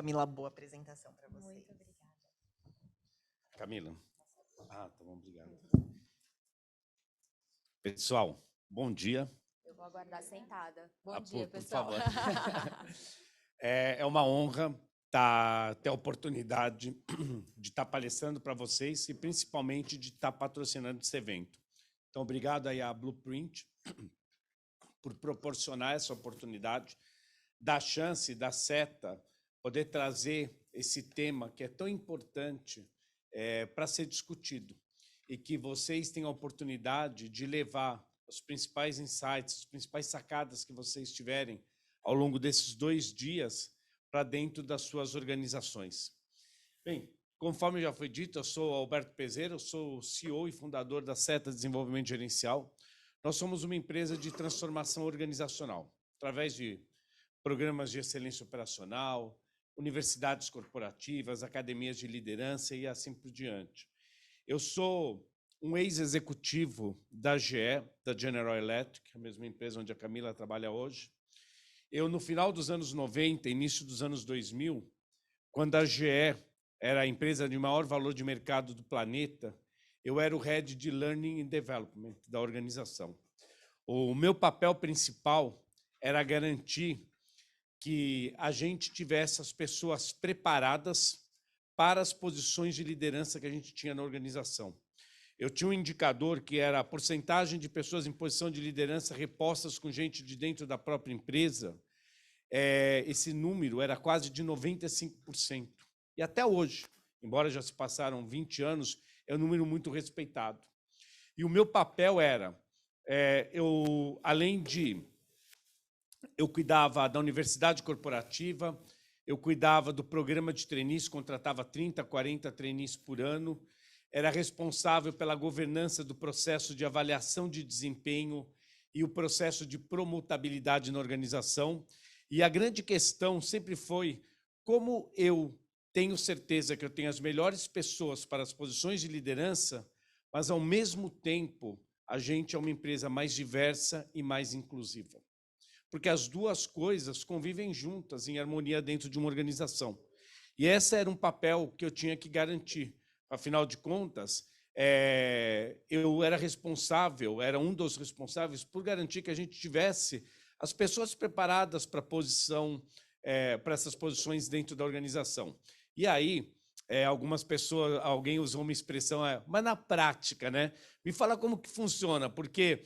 Camila, boa apresentação para vocês. Muito obrigada. Camila. Tá bom, obrigado. Pessoal, bom dia. Eu vou aguardar sentada. Bom por dia, pessoal. favor. É uma honra ter a oportunidade de estar palestrando para vocês e principalmente de estar patrocinando esse evento. Então, obrigado aí à Blueprint por proporcionar essa oportunidade, dar chance, dar seta, poder trazer esse tema que é tão importante para ser discutido e que vocês tenham a oportunidade de levar os principais insights, as principais sacadas que vocês tiverem ao longo desses 2 dias para dentro das suas organizações. Bem, conforme já foi dito, eu sou Alberto Peseira, eu sou o CEO e fundador da Seta Desenvolvimento Gerencial. Nós somos uma empresa de transformação organizacional, através de programas de excelência operacional, universidades corporativas, academias de liderança e assim por diante. Eu sou um ex-executivo da GE, da General Electric, a mesma empresa onde a Camila trabalha hoje. Eu, no final dos anos 90, início dos anos 2000, quando a GE era a empresa de maior valor de mercado do planeta, eu era o Head de Learning and Development da organização. O meu papel principal era garantir que a gente tivesse as pessoas preparadas para as posições de liderança que a gente tinha na organização. Eu tinha um indicador que era a porcentagem de pessoas em posição de liderança repostas com gente de dentro da própria empresa. Esse número era quase de 95%. E até hoje, embora já se passaram 20 anos, é um número muito respeitado. E o meu papel era, eu cuidava da universidade corporativa, eu cuidava do programa de trainees, contratava 30, 40 trainees por ano, era responsável pela governança do processo de avaliação de desempenho e o processo de promotabilidade na organização. E a grande questão sempre foi como eu tenho certeza que eu tenho as melhores pessoas para as posições de liderança, mas, ao mesmo tempo, a gente é uma empresa mais diversa e mais inclusiva. Porque as duas coisas convivem juntas, em harmonia dentro de uma organização. E esse era um papel que eu tinha que garantir. Afinal de contas, eu era um dos responsáveis por garantir que a gente tivesse as pessoas preparadas para para essas posições dentro da organização. E aí, algumas pessoas, alguém usou uma expressão, mas na prática, né? Me fala como que funciona, porque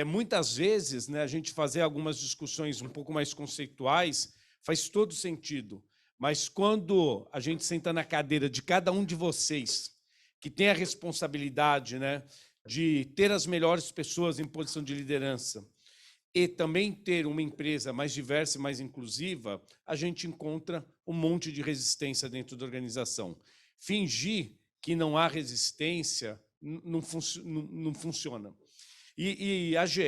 muitas vezes, né, a gente fazer algumas discussões um pouco mais conceituais faz todo sentido. Mas quando a gente senta na cadeira de cada um de vocês, que tem a responsabilidade, né, de ter as melhores pessoas em posição de liderança e também ter uma empresa mais diversa e mais inclusiva, a gente encontra um monte de resistência dentro da organização. Fingir que não há resistência não funciona. E a GE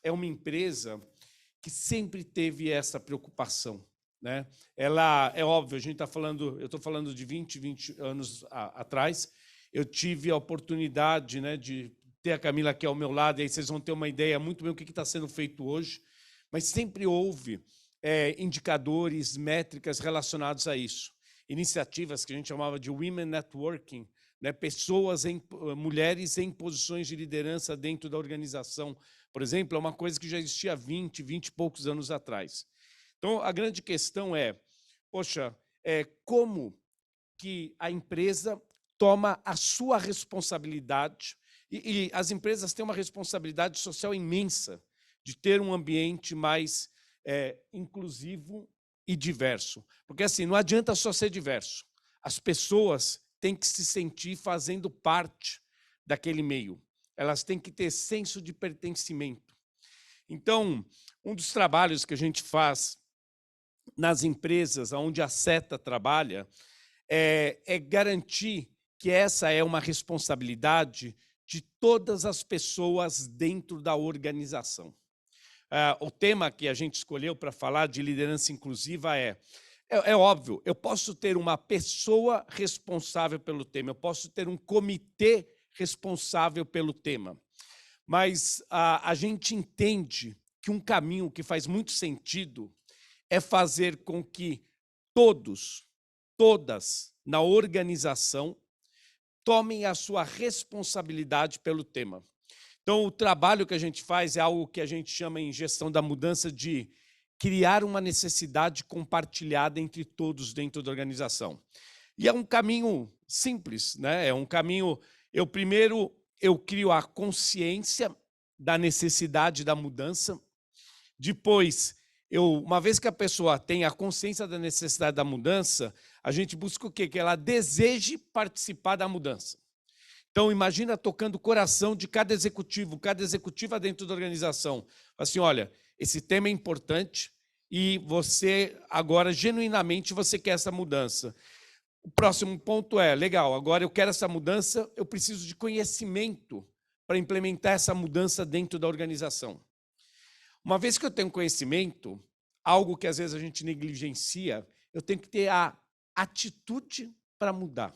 é uma empresa que sempre teve essa preocupação, né? Ela, é óbvio, eu estou falando de 20 anos atrás, eu tive a oportunidade, né, de ter a Camila aqui ao meu lado, e aí vocês vão ter uma ideia muito bem do que está sendo feito hoje, mas sempre houve indicadores, métricas relacionados a isso. Iniciativas que a gente chamava de Women Networking, né, mulheres em posições de liderança dentro da organização, por exemplo, é uma coisa que já existia há 20 e poucos anos atrás. Então, a grande questão poxa, como que a empresa toma a sua responsabilidade, e as empresas têm uma responsabilidade social imensa de ter um ambiente mais inclusivo e diverso. Porque, assim, não adianta só ser diverso. As pessoas têm que se sentir fazendo parte daquele meio. Elas têm que ter senso de pertencimento. Então, um dos trabalhos que a gente faz nas empresas onde a Seta trabalha é garantir que essa é uma responsabilidade de todas as pessoas dentro da organização. O tema que a gente escolheu para falar de liderança inclusiva é óbvio, eu posso ter uma pessoa responsável pelo tema, eu posso ter um comitê responsável pelo tema, mas a gente entende que um caminho que faz muito sentido é fazer com que todos todas na organização tomem a sua responsabilidade pelo tema. Então, o trabalho que a gente faz é algo que a gente chama em gestão da mudança de criar uma necessidade compartilhada entre todos dentro da organização. E é um caminho simples, né? É um caminho... Primeiro, eu crio a consciência da necessidade da mudança. Depois, uma vez que a pessoa tem a consciência da necessidade da mudança, a gente busca o quê? Que ela deseje participar da mudança. Então, imagina tocando o coração de cada executiva dentro da organização. Assim, olha, esse tema é importante e você, agora, genuinamente, você quer essa mudança. O próximo ponto é, legal, agora eu quero essa mudança, eu preciso de conhecimento para implementar essa mudança dentro da organização. Uma vez que eu tenho conhecimento, algo que às vezes a gente negligencia, eu tenho que ter a atitude para mudar.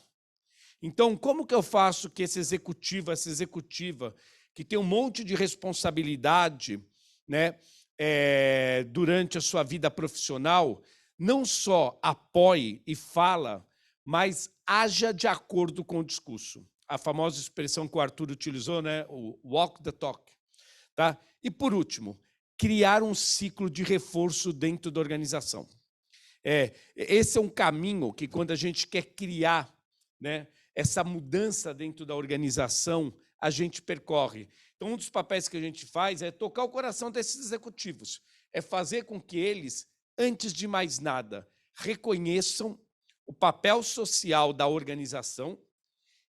Então, como que eu faço que esse executivo, essa executiva, que tem um monte de responsabilidade, né, durante a sua vida profissional, não só apoie e fala, mas haja de acordo com o discurso. A famosa expressão que o Arthur utilizou, né, o walk the talk. Tá? E, por último, criar um ciclo de reforço dentro da organização. Esse é um caminho que, quando a gente quer criar, né, essa mudança dentro da organização, a gente percorre. Então, um dos papéis que a gente faz é tocar o coração desses executivos, é fazer com que eles, antes de mais nada, reconheçam o papel social da organização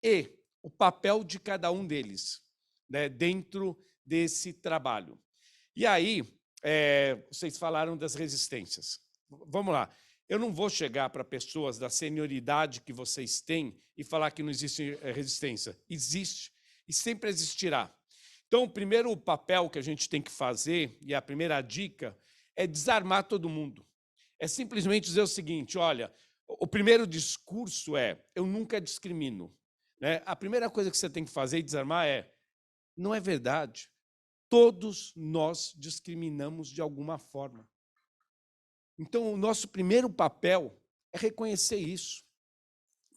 e o papel de cada um deles, né, dentro desse trabalho. E aí, vocês falaram das resistências. Vamos lá. Eu não vou chegar para pessoas da senioridade que vocês têm e falar que não existe resistência. Existe e sempre existirá. Então, o primeiro papel que a gente tem que fazer, e a primeira dica, é desarmar todo mundo. É simplesmente dizer o seguinte, olha, o primeiro discurso é, eu nunca discrimino. Né? A primeira coisa que você tem que fazer e desarmar é, não é verdade. Todos nós discriminamos de alguma forma. Então, o nosso primeiro papel é reconhecer isso.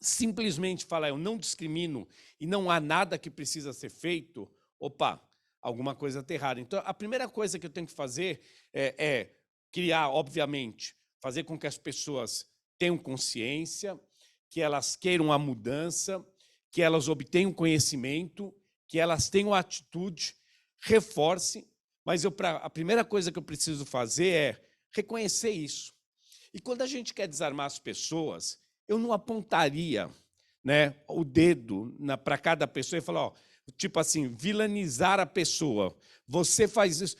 Simplesmente falar, eu não discrimino e não há nada que precisa ser feito, opa, alguma coisa está errada. Então, a primeira coisa que eu tenho que fazer é criar, obviamente, fazer com que as pessoas tenham consciência, que elas queiram a mudança, que elas obtenham conhecimento, que elas tenham atitude, reforce, mas a primeira coisa que eu preciso fazer é reconhecer isso. E quando a gente quer desarmar as pessoas, eu não apontaria, né, o dedo para cada pessoa e falar, ó, tipo assim, vilanizar a pessoa. Você faz isso.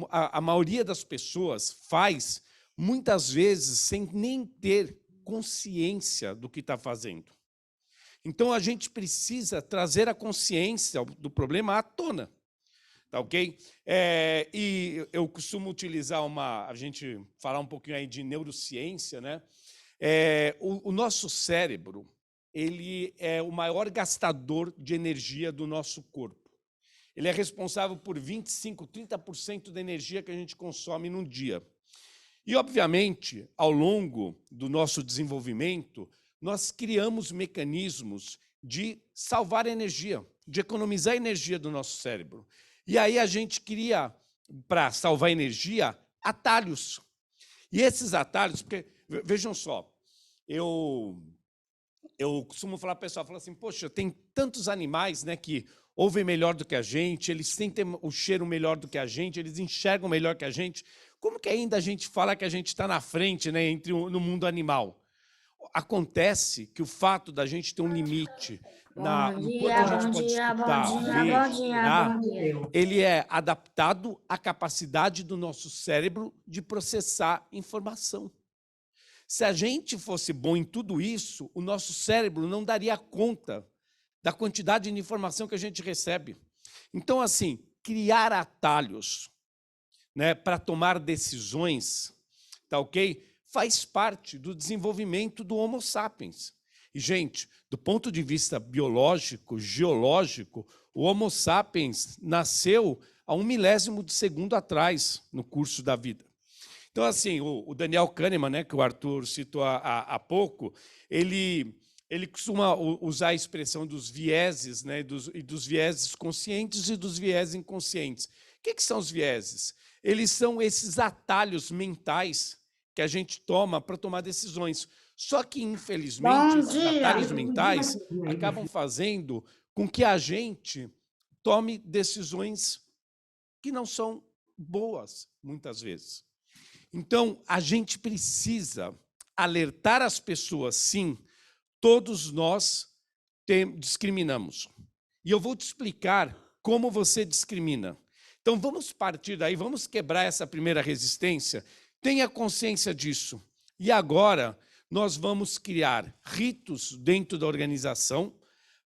A maioria das pessoas faz, muitas vezes, sem nem ter consciência do que está fazendo. Então, a gente precisa trazer a consciência do problema à tona. Tá ok? E eu costumo utilizar a gente falar um pouquinho aí de neurociência, né? O nosso cérebro, ele é o maior gastador de energia do nosso corpo. Ele é responsável por 25%, 30% da energia que a gente consome num dia. E, obviamente, ao longo do nosso desenvolvimento, nós criamos mecanismos de salvar energia, de economizar energia do nosso cérebro. E aí a gente cria, para salvar energia, atalhos. E esses atalhos, porque, vejam só, eu costumo falar para o pessoal, assim, poxa, tem tantos animais, né, que ouvem melhor do que a gente, eles sentem o cheiro melhor do que a gente, eles enxergam melhor que a gente. Como que ainda a gente fala que a gente está na frente, né, no mundo animal? Acontece que o fato da gente ter um limite ele é adaptado à capacidade do nosso cérebro de processar informação. Se a gente fosse bom em tudo isso, o nosso cérebro não daria conta da quantidade de informação que a gente recebe. Então, assim, criar atalhos, né, para tomar decisões, tá ok? Faz parte do desenvolvimento do Homo sapiens. E, gente, do ponto de vista biológico, geológico, o Homo sapiens nasceu há 1 milésimo de segundo atrás no curso da vida. Então, assim, o Daniel Kahneman, né, que o Arthur citou há pouco, ele costuma usar a expressão dos vieses, né, e dos vieses conscientes e dos vieses inconscientes. O que são os vieses? Eles são esses atalhos mentais que a gente toma para tomar decisões. Só que, infelizmente, esses atalhos mentais acabam fazendo com que a gente tome decisões que não são boas, muitas vezes. Então, a gente precisa alertar as pessoas, sim, todos nós discriminamos. E eu vou te explicar como você discrimina. Então, vamos partir daí, vamos quebrar essa primeira resistência. Tenha consciência disso. E agora, nós vamos criar ritos dentro da organização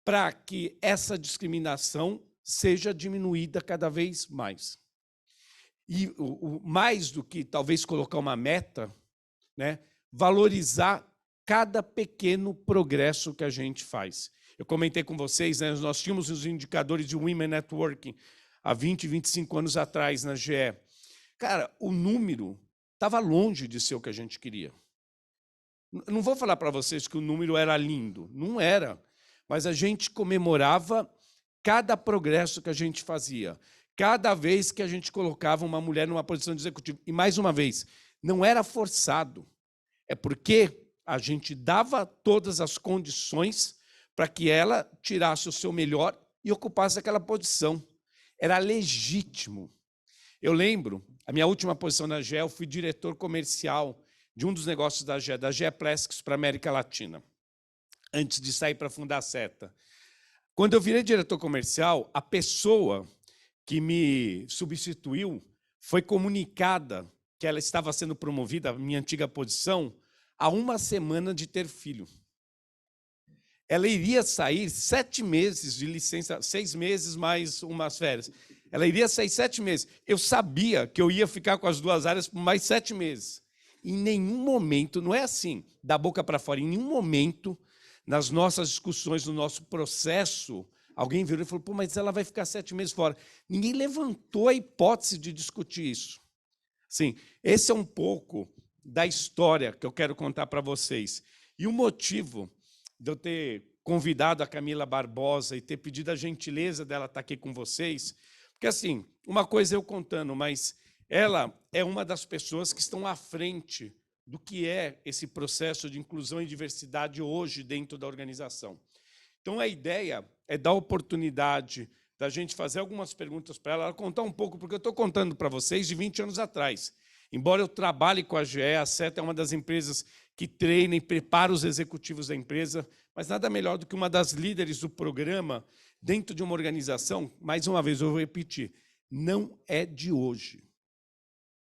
para que essa discriminação seja diminuída cada vez mais. E mais do que talvez colocar uma meta, né, valorizar cada pequeno progresso que a gente faz. Eu comentei com vocês, né, nós tínhamos os indicadores de Women Networking há 20, 25 anos atrás na GE. Cara, o número estava longe de ser o que a gente queria. Não vou falar para vocês que o número era lindo, não era, mas a gente comemorava cada progresso que a gente fazia, cada vez que a gente colocava uma mulher numa posição de executivo. E, mais uma vez, não era forçado, é porque a gente dava todas as condições para que ela tirasse o seu melhor e ocupasse aquela posição. Era legítimo. Eu lembro, a minha última posição na GE, eu fui diretor comercial de um dos negócios da GE Plastics para a América Latina, antes de sair para fundar a SETA. Quando eu virei diretor comercial, a pessoa que me substituiu foi comunicada que ela estava sendo promovida, a minha antiga posição, há uma semana de ter filho. Ela iria sair 7 meses de licença, 6 meses mais umas férias. Ela iria sair 7 meses. Eu sabia que eu ia ficar com as 2 áreas por mais 7 meses. Em nenhum momento, não é assim, da boca para fora, em nenhum momento, nas nossas discussões, no nosso processo, alguém virou e falou, pô, mas ela vai ficar 7 meses fora. Ninguém levantou a hipótese de discutir isso. Sim, esse é um pouco da história que eu quero contar para vocês. E o motivo de eu ter convidado a Camila Barbosa e ter pedido a gentileza dela estar aqui com vocês, porque, assim, uma coisa eu contando, mas ela é uma das pessoas que estão à frente do que é esse processo de inclusão e diversidade hoje dentro da organização. Então, a ideia é dar oportunidade da gente fazer algumas perguntas para ela contar um pouco, porque eu estou contando para vocês de 20 anos atrás. Embora eu trabalhe com a GE, a SETA é uma das empresas que treina e prepara os executivos da empresa, mas nada melhor do que uma das líderes do programa dentro de uma organização, mais uma vez eu vou repetir, não é de hoje.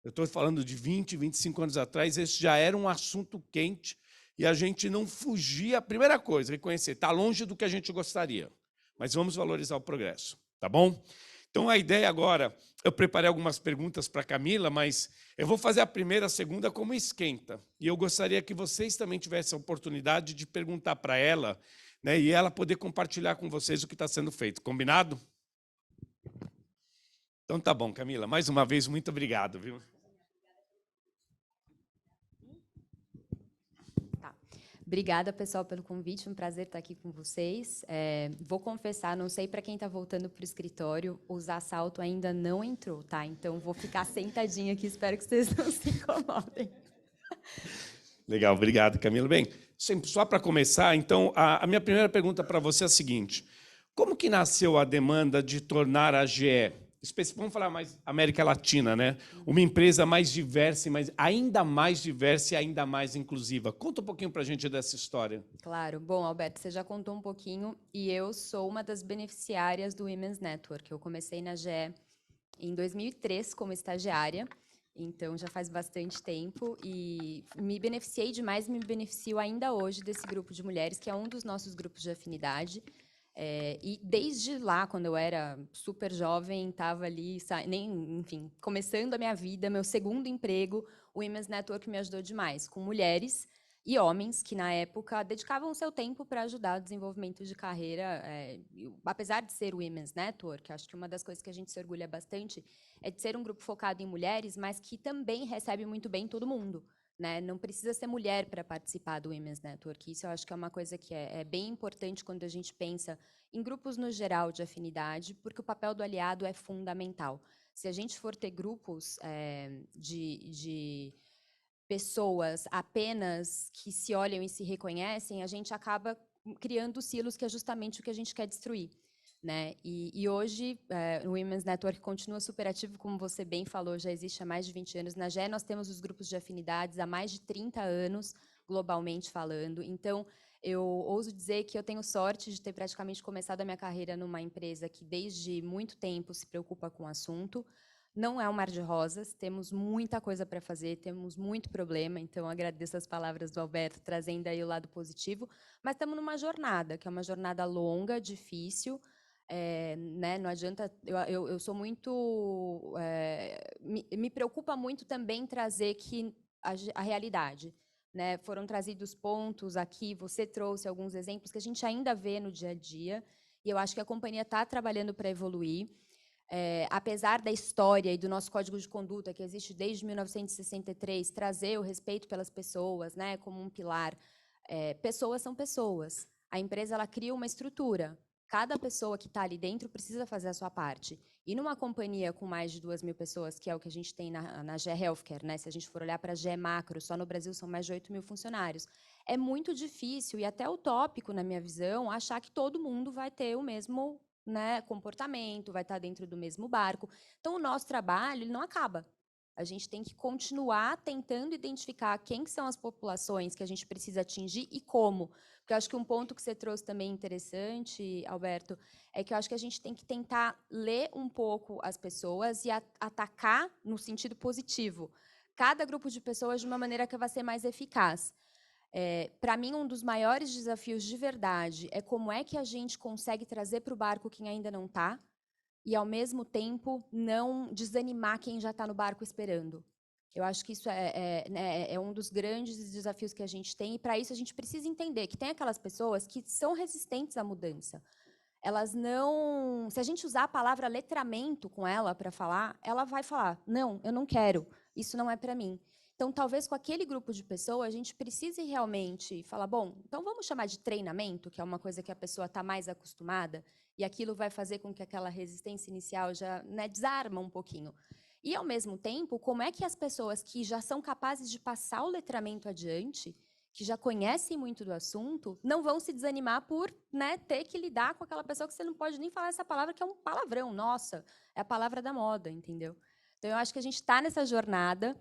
Eu estou falando de 20, 25 anos atrás, esse já era um assunto quente e a gente não fugia. A primeira coisa, reconhecer, está longe do que a gente gostaria, mas vamos valorizar o progresso, tá bom? Então, a ideia agora, eu preparei algumas perguntas para a Camila, mas eu vou fazer a primeira, a segunda como esquenta. E eu gostaria que vocês também tivessem a oportunidade de perguntar para ela, né, e ela poder compartilhar com vocês o que está sendo feito. Combinado? Então, tá bom, Camila. Mais uma vez, muito obrigado, viu? Obrigada, pessoal, pelo convite. Um prazer estar aqui com vocês. Vou confessar, não sei para quem está voltando para o escritório, usar salto ainda não entrou, tá? Então, vou ficar sentadinha aqui, espero que vocês não se incomodem. Legal, obrigado, Camila. Bem, só para começar, então, a minha primeira pergunta para você é a seguinte. Como que nasceu a demanda de tornar a GE, vamos falar mais América Latina, né? Uma empresa mais diversa, ainda mais diversa e ainda mais inclusiva. Conta um pouquinho para a gente dessa história. Claro. Bom, Alberto, você já contou um pouquinho e eu sou uma das beneficiárias do Women's Network. Eu comecei na GE em 2003 como estagiária, então já faz bastante tempo e me beneficiei demais, me beneficio ainda hoje desse grupo de mulheres, que é um dos nossos grupos de afinidade. E desde lá, quando eu era super jovem, estava ali, enfim, começando a minha vida, meu segundo emprego, o Women's Network me ajudou demais, com mulheres e homens que, na época, dedicavam o seu tempo para ajudar o desenvolvimento de carreira. Apesar de ser o Women's Network, acho que uma das coisas que a gente se orgulha bastante é de ser um grupo focado em mulheres, mas que também recebe muito bem todo mundo. Né? Não precisa ser mulher para participar do Women's Network. Isso eu acho que é uma coisa que é bem importante quando a gente pensa em grupos no geral de afinidade, porque o papel do aliado é fundamental. Se a gente for ter grupos de pessoas apenas que se olham e se reconhecem, a gente acaba criando silos, que é justamente o que a gente quer destruir. Né? E hoje, o Women's Network continua super ativo, como você bem falou, já existe há mais de 20 anos. Na GE, nós temos os grupos de afinidades há mais de 30 anos, globalmente falando. Então, eu ouso dizer que eu tenho sorte de ter praticamente começado a minha carreira numa empresa que, desde muito tempo, se preocupa com o assunto. Não é um mar de rosas, temos muita coisa para fazer, temos muito problema, então agradeço as palavras do Alberto, trazendo aí o lado positivo, mas estamos numa jornada, que é uma jornada longa, difícil, né, não adianta, eu sou muito, me preocupa muito também trazer que a realidade, né, foram trazidos pontos aqui, você trouxe alguns exemplos que a gente ainda vê no dia a dia, e eu acho que a companhia está trabalhando para evoluir. Apesar da história e do nosso código de conduta, que existe desde 1963, trazer o respeito pelas pessoas, né, como um pilar, pessoas são pessoas. A empresa ela cria uma estrutura. Cada pessoa que está ali dentro precisa fazer a sua parte. E numa companhia com mais de 2.000 pessoas, que é o que a gente tem na GE Healthcare, né, se a gente for olhar para a GE Macro, só no Brasil são mais de 8.000 funcionários, é muito difícil e até utópico, na minha visão, achar que todo mundo vai ter o mesmo, né, comportamento, vai estar dentro do mesmo barco. Então, o nosso trabalho ele não acaba. A gente tem que continuar tentando identificar quem que são as populações que a gente precisa atingir e como. Porque eu acho que um ponto que você trouxe também interessante, Alberto, é que eu acho que a gente tem que tentar ler um pouco as pessoas e atacar no sentido positivo. Cada grupo de pessoas de uma maneira que vai ser mais eficaz. Para mim, um dos maiores desafios de verdade é como é que a gente consegue trazer para o barco quem ainda não está e, ao mesmo tempo, não desanimar quem já está no barco esperando. Eu acho que isso né, um dos grandes desafios que a gente tem, e, para isso, a gente precisa entender que tem aquelas pessoas que são resistentes à mudança. Elas não... Se a gente usar a palavra letramento com ela para falar, ela vai falar, não, eu não quero, isso não é para mim. Então, talvez com aquele grupo de pessoas, a gente precise realmente falar, bom, então vamos chamar de treinamento, que é uma coisa que a pessoa está mais acostumada, e aquilo vai fazer com que aquela resistência inicial já, né, desarma um pouquinho. E, ao mesmo tempo, como é que as pessoas que já são capazes de passar o letramento adiante, que já conhecem muito do assunto, não vão se desanimar por, né, ter que lidar com aquela pessoa que você não pode nem falar essa palavra, que é um palavrão, nossa, é a palavra da moda, entendeu? Então, eu acho que a gente está nessa jornada.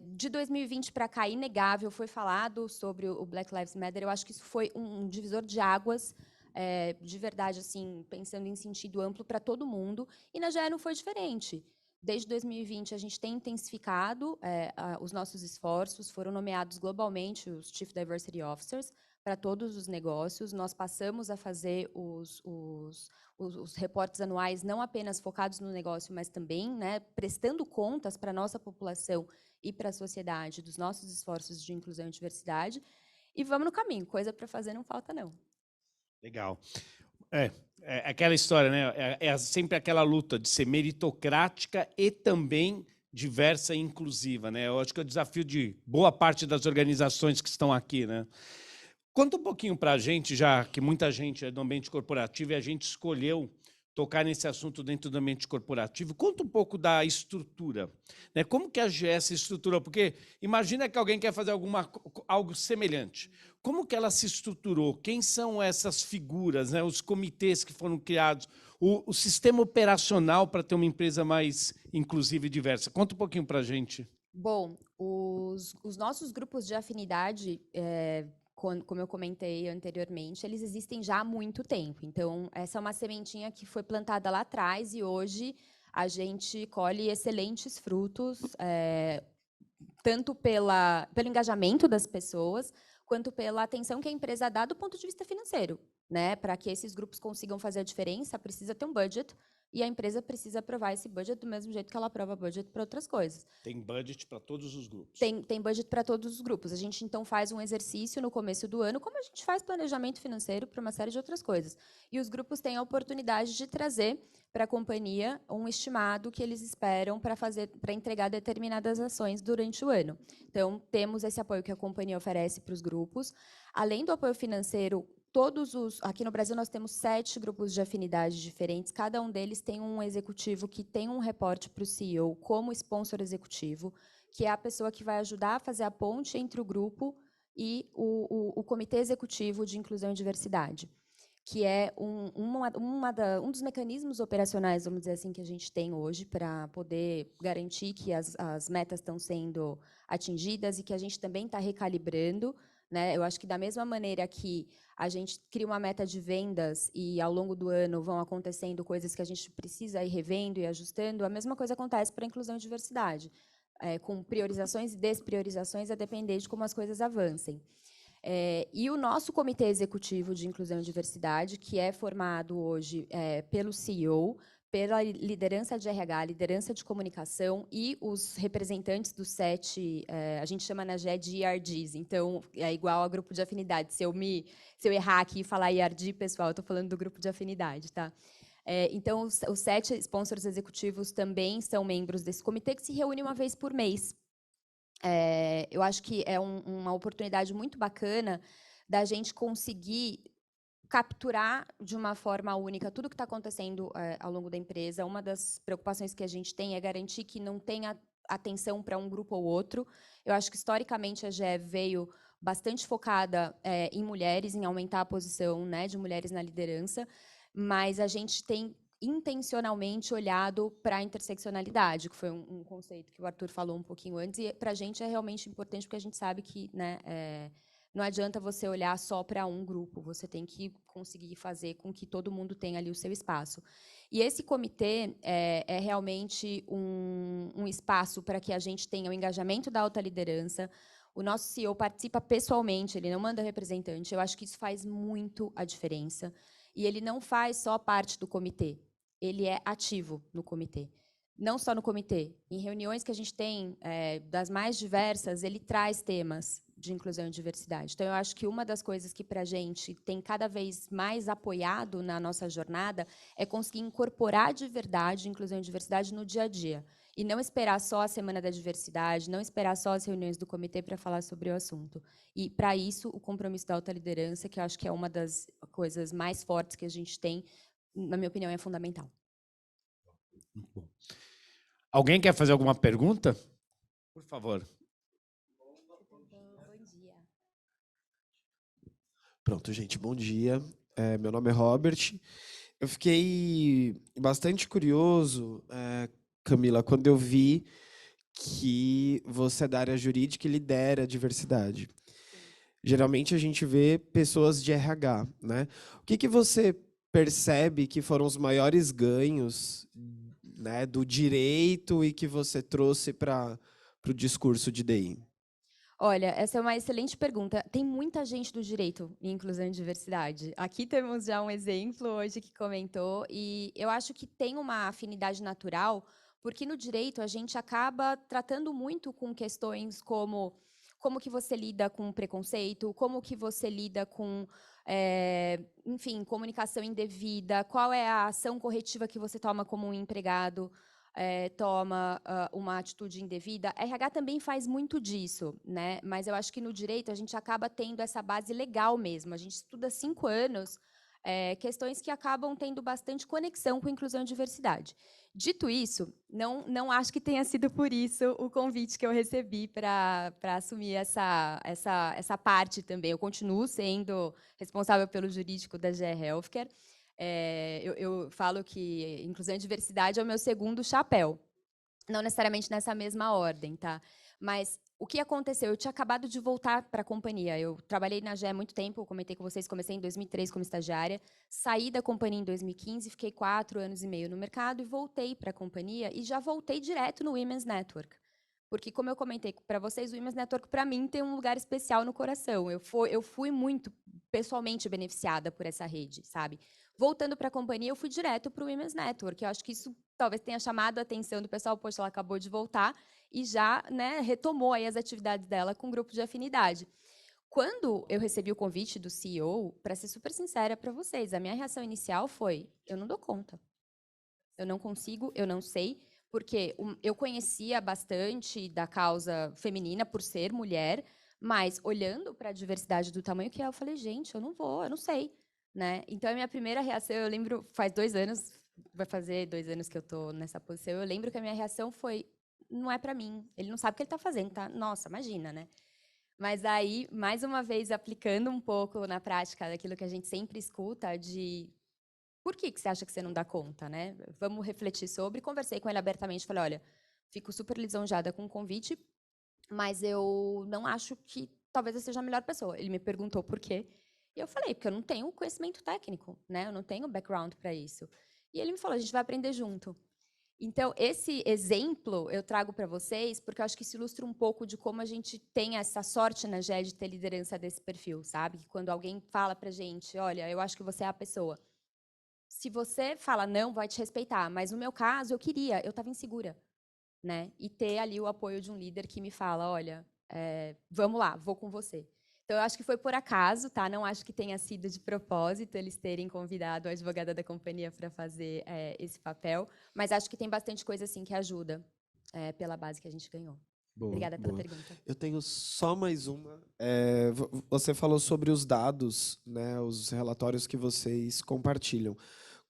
De 2020 para cá, inegável, foi falado sobre o Black Lives Matter. Eu acho que isso foi um divisor de águas, de verdade, assim, pensando em sentido amplo para todo mundo. E na GE não foi diferente. Desde 2020, a gente tem intensificado os nossos esforços, foram nomeados globalmente os Chief Diversity Officers para todos os negócios. Nós passamos a fazer os reportes anuais não apenas focados no negócio, mas também, né, prestando contas para a nossa população e para a sociedade dos nossos esforços de inclusão e diversidade. E vamos no caminho, coisa para fazer não falta, não. Legal. É aquela história, né? É sempre aquela luta de ser meritocrática e também diversa e inclusiva, né? Eu acho que é o desafio de boa parte das organizações que estão aqui, né? Conta um pouquinho para a gente, já que muita gente é do ambiente corporativo e a gente escolheu tocar nesse assunto dentro do ambiente corporativo. Conta um pouco da estrutura, né? Como que a GE se estruturou? Porque imagina que alguém quer fazer algo semelhante. Como que ela se estruturou? Quem são essas figuras, né? Os comitês que foram criados, o sistema operacional para ter uma empresa mais inclusiva e diversa? Conta um pouquinho para a gente. Bom, os nossos grupos de afinidade, como eu comentei anteriormente, eles existem já há muito tempo. Então, essa é uma sementinha que foi plantada lá atrás e hoje a gente colhe excelentes frutos, tanto pelo engajamento das pessoas, quanto pela atenção que a empresa dá do ponto de vista financeiro. né? Para que esses grupos consigam fazer a diferença, precisa ter um budget, e a empresa precisa aprovar esse budget do mesmo jeito que ela aprova budget para outras coisas. Tem budget para todos os grupos. Tem budget para todos os grupos. A gente, então, faz um exercício no começo do ano, como a gente faz planejamento financeiro para uma série de outras coisas. E os grupos têm a oportunidade de trazer para a companhia um estimado que eles esperam para entregar determinadas ações durante o ano. Então, temos esse apoio que a companhia oferece para os grupos. Além do apoio financeiro, aqui no Brasil, nós temos 7 grupos de afinidade diferentes. Cada um deles tem um executivo que tem um reporte para o CEO como sponsor executivo, que é a pessoa que vai ajudar a fazer a ponte entre o grupo e o Comitê Executivo de Inclusão e Diversidade, que é um dos mecanismos operacionais, vamos dizer assim, que a gente tem hoje para poder garantir que as metas estão sendo atingidas e que a gente também está recalibrando, né? Eu acho que, da mesma maneira que a gente cria uma meta de vendas e, ao longo do ano, vão acontecendo coisas que a gente precisa ir revendo e ajustando, a mesma coisa acontece para a inclusão e diversidade, com priorizações e despriorizações, a depender de como as coisas avancem. E o nosso Comitê Executivo de Inclusão e Diversidade, que é formado hoje pelo CEO, pela liderança de RH, liderança de comunicação e os representantes dos 7, a gente chama na GE de ERGs, então é igual ao grupo de afinidade. Se eu errar aqui e falar ERG, pessoal, eu estou falando do grupo de afinidade, tá? Então, os 7 sponsors executivos também são membros desse comitê, que se reúne uma vez por mês. Eu acho que é uma oportunidade muito bacana da gente conseguir capturar de uma forma única tudo que está acontecendo ao longo da empresa. Uma das preocupações que a gente tem é garantir que não tenha atenção para um grupo ou outro. Eu acho que, historicamente, a GE veio bastante focada em mulheres, em aumentar a posição, né, de mulheres na liderança, mas a gente tem intencionalmente olhado para a interseccionalidade, que foi um conceito que o Arthur falou um pouquinho antes, e para a gente é realmente importante, porque a gente sabe que, né, não adianta você olhar só para um grupo, você tem que conseguir fazer com que todo mundo tenha ali o seu espaço. E esse comitê é realmente um espaço para que a gente tenha o engajamento da alta liderança. O nosso CEO participa pessoalmente, ele não manda representante. Eu acho que isso faz muito a diferença. E ele não faz só parte do comitê, ele é ativo no comitê. Não só no comitê, em reuniões que a gente tem, das mais diversas, ele traz temas de inclusão e diversidade. Então, eu acho que uma das coisas que, para a gente, tem cada vez mais apoiado na nossa jornada é conseguir incorporar de verdade inclusão e diversidade no dia a dia. E não esperar só a Semana da Diversidade, não esperar só as reuniões do comitê para falar sobre o assunto. E, para isso, o compromisso da alta liderança, que eu acho que é uma das coisas mais fortes que a gente tem, na minha opinião, é fundamental. Muito bom. Alguém quer fazer alguma pergunta? Por favor. Bom dia. Pronto, gente, bom dia. Meu nome é Robert. Eu fiquei bastante curioso, Camila, quando eu vi que você é da área jurídica e lidera a diversidade. Geralmente a gente vê pessoas de RH, né? O que você percebe que foram os maiores ganhos, né, do direito e que você trouxe para o discurso de DI? Olha, essa é uma excelente pergunta. Tem muita gente do direito em inclusão e diversidade. Aqui temos já um exemplo hoje que comentou, e eu acho que tem uma afinidade natural, porque no direito a gente acaba tratando muito com questões como que você lida com preconceito, como que você lida com, enfim, comunicação indevida, qual é a ação corretiva que você toma como um empregado, toma uma atitude indevida. A RH também faz muito disso, né? Mas eu acho que no direito a gente acaba tendo essa base legal mesmo. A gente estuda 5 anos questões que acabam tendo bastante conexão com inclusão e diversidade. Dito isso, não acho que tenha sido por isso o convite que eu recebi para assumir essa parte também. Eu continuo sendo responsável pelo jurídico da GE Healthcare. Eu falo que inclusão e diversidade é o meu segundo chapéu. Não necessariamente nessa mesma ordem, tá? Mas o que aconteceu? Eu tinha acabado de voltar para a companhia. Eu trabalhei na GE há muito tempo, eu comentei com vocês, comecei em 2003 como estagiária, saí da companhia em 2015, fiquei 4 anos e meio no mercado e voltei para a companhia e já voltei direto no Women's Network. Porque, como eu comentei para vocês, o Women's Network, para mim, tem um lugar especial no coração. Eu fui muito pessoalmente beneficiada por essa rede, sabe? Voltando para a companhia, eu fui direto para o Women's Network. Eu acho que isso talvez tenha chamado a atenção do pessoal. Poxa, ela acabou de voltar e já, né, retomou aí as atividades dela com um grupo de afinidade. Quando eu recebi o convite do CEO, para ser super sincera para vocês, a minha reação inicial foi: eu não dou conta. Eu não consigo, eu não sei, porque eu conhecia bastante da causa feminina por ser mulher, mas olhando para a diversidade do tamanho que é, eu falei, gente, eu não vou, eu não sei, né? Então, a minha primeira reação, eu lembro, faz 2 anos, vai fazer 2 anos que eu estou nessa posição, eu lembro que a minha reação foi, não é para mim, ele não sabe o que ele está fazendo, tá? Nossa, imagina, né? Mas aí, mais uma vez, aplicando um pouco na prática daquilo que a gente sempre escuta de por que você acha que você não dá conta, né? Vamos refletir sobre. Conversei com ele abertamente, falei, olha, fico super lisonjeada com o convite, mas eu não acho que talvez eu seja a melhor pessoa. Ele me perguntou por quê, e eu falei, porque eu não tenho conhecimento técnico, né? Eu não tenho background para isso. E ele me falou, a gente vai aprender junto. Então, esse exemplo eu trago para vocês, porque eu acho que isso ilustra um pouco de como a gente tem essa sorte na GE de ter liderança desse perfil, sabe? Que quando alguém fala para a gente, olha, eu acho que você é a pessoa. Se você fala não, vai te respeitar. Mas no meu caso, eu estava insegura, né? E ter ali o apoio de um líder que me fala, olha, vamos lá, vou com você. Então, eu acho que foi por acaso, tá? Não acho que tenha sido de propósito eles terem convidado a advogada da companhia para fazer esse papel, mas acho que tem bastante coisa assim que ajuda pela base que a gente ganhou. Boa, Obrigada pela boa. pergunta. Eu tenho só mais uma. Você falou sobre os dados, né, os relatórios que vocês compartilham.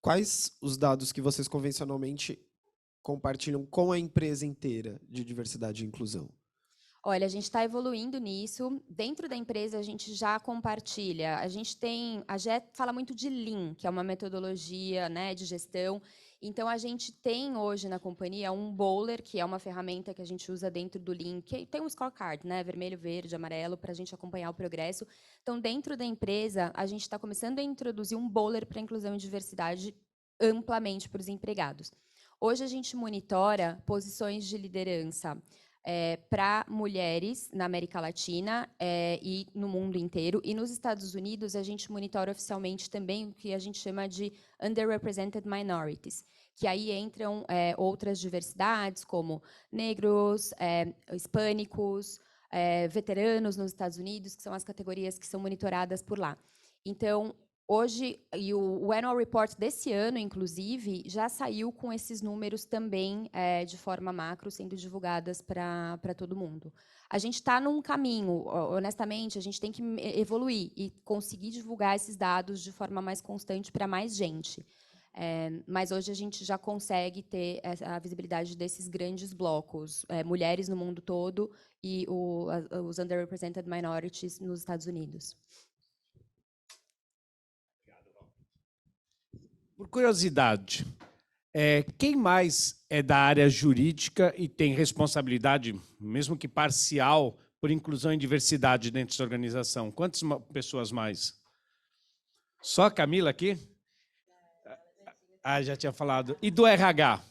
Quais os dados que vocês convencionalmente compartilham com a empresa inteira de diversidade e inclusão? Olha, a gente está evoluindo nisso. Dentro da empresa, a gente já compartilha. A GE fala muito de Lean, que é uma metodologia, né, de gestão. Então, a gente tem hoje na companhia um Bowler, que é uma ferramenta que a gente usa dentro do Lean, que tem um scorecard, né, vermelho, verde, amarelo, para a gente acompanhar o progresso. Então, dentro da empresa, a gente está começando a introduzir um Bowler para inclusão e diversidade amplamente para os empregados. Hoje, a gente monitora posições de liderança para mulheres na América Latina e no mundo inteiro. E nos Estados Unidos, a gente monitora oficialmente também o que a gente chama de underrepresented minorities, que aí entram outras diversidades, como negros, hispânicos, veteranos nos Estados Unidos, que são as categorias que são monitoradas por lá. Então, hoje, e o Annual Report desse ano, inclusive, já saiu com esses números também de forma macro, sendo divulgadas para todo mundo. A gente está num caminho, honestamente, a gente tem que evoluir e conseguir divulgar esses dados de forma mais constante para mais gente. Mas hoje a gente já consegue ter a visibilidade desses grandes blocos, mulheres no mundo todo e os underrepresented minorities nos Estados Unidos. Por curiosidade, quem mais é da área jurídica e tem responsabilidade, mesmo que parcial, por inclusão e diversidade dentro dessa organização? Quantas pessoas mais? Só a Camila aqui? Ah, já tinha falado. E do RH?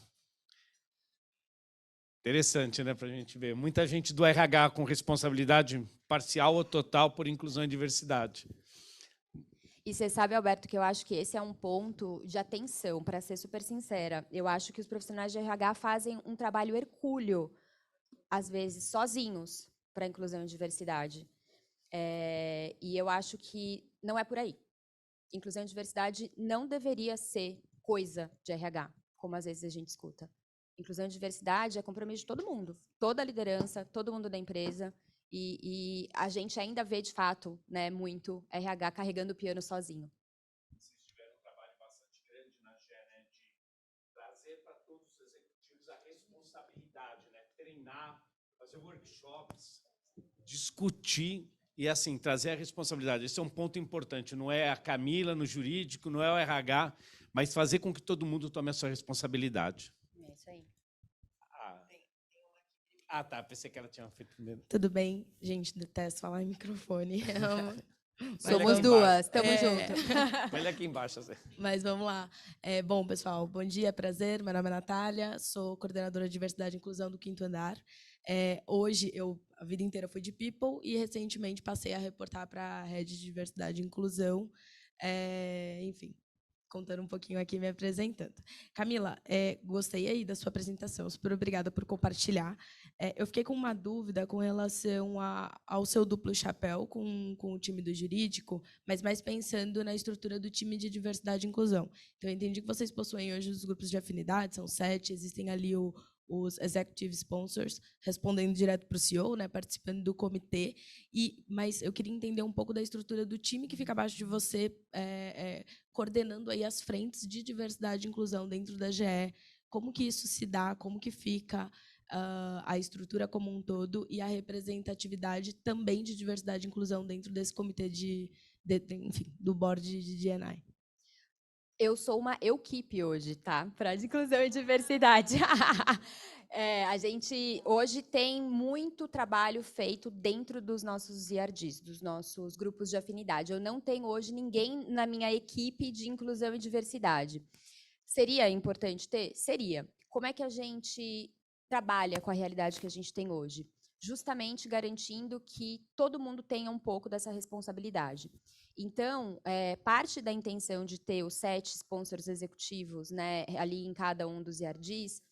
Interessante, né, para a gente ver. Muita gente do RH com responsabilidade parcial ou total por inclusão e diversidade. E você sabe, Alberto, que eu acho que esse é um ponto de atenção, para ser super sincera. Eu acho que os profissionais de RH fazem um trabalho hercúleo, às vezes, sozinhos, para a inclusão e diversidade. E eu acho que não é por aí. Inclusão e diversidade não deveria ser coisa de RH, como às vezes a gente escuta. Inclusão e diversidade é compromisso de todo mundo, toda a liderança, todo mundo da empresa. E a gente ainda vê, de fato, né, muito RH carregando o piano sozinho. Vocês tiveram um trabalho bastante grande na GE, né, de trazer para todos os executivos a responsabilidade, né, treinar, fazer workshops, discutir e, assim, trazer a responsabilidade. Esse é um ponto importante. Não é a Camila no jurídico, não é o RH, mas fazer com que todo mundo tome a sua responsabilidade. É isso aí. Ah, tá. Pensei que ela tinha feito primeiro. Tudo bem? Gente, detesto falar em microfone. Somos duas, tamo junto. Olha aqui embaixo. Assim. Mas vamos lá. Bom, pessoal, bom dia, prazer. Meu nome é Natália, sou coordenadora de Diversidade e Inclusão do Quinto Andar. Hoje, a vida inteira fui de People e, recentemente, passei a reportar para a Rede de Diversidade e Inclusão. Enfim, contando um pouquinho aqui, me apresentando. Camila, gostei aí da sua apresentação, super obrigada por compartilhar. Eu fiquei com uma dúvida com relação ao seu duplo chapéu com o time do jurídico, mas mais pensando na estrutura do time de diversidade e inclusão. Então, eu entendi que vocês possuem hoje os grupos de afinidade, são 7, existem ali os executive sponsors, respondendo direto para o CEO, né, participando do comitê. Mas eu queria entender um pouco da estrutura do time que fica abaixo de você, coordenando aí as frentes de diversidade e inclusão dentro da GE. Como que isso se dá, como que fica a estrutura como um todo e a representatividade também de diversidade e inclusão dentro desse comitê enfim, do board de D&I. Eu sou uma equipe hoje, tá? Para inclusão e diversidade. A gente hoje tem muito trabalho feito dentro dos nossos IRDs, dos nossos grupos de afinidade. Eu não tenho hoje ninguém na minha equipe de inclusão e diversidade. Seria importante ter? Seria. Como é que a gente trabalha com a realidade que a gente tem hoje? Justamente garantindo que todo mundo tenha um pouco dessa responsabilidade. Então, parte da intenção de ter os 7 sponsors executivos, né, ali em cada um dos IRDs,